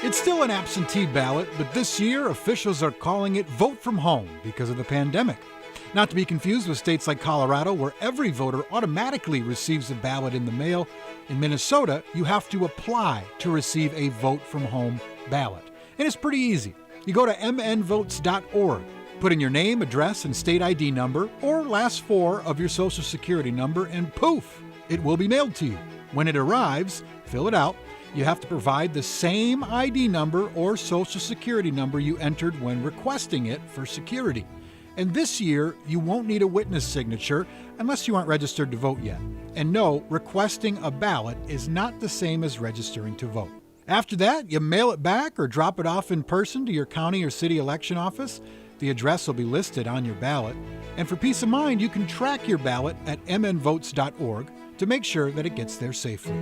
It's still an absentee ballot, but this year officials are calling it vote from home because of the pandemic. Not to be confused with states like Colorado, where every voter automatically receives a ballot in the mail. In Minnesota, you have to apply to receive a vote from home ballot. And it's pretty easy. You go to mnvotes.org, put in your name, address, and state ID number, or last four of your social security number, and poof, it will be mailed to you. When it arrives, fill it out. You have to provide the same ID number or social security number you entered when requesting it for security. And this year, you won't need a witness signature unless you aren't registered to vote yet. And no, requesting a ballot is not the same as registering to vote. After that, you mail it back or drop it off in person to your county or city election office. The address will be listed on your ballot. And for peace of mind, you can track your ballot at mnvotes.org to make sure that it gets there safely.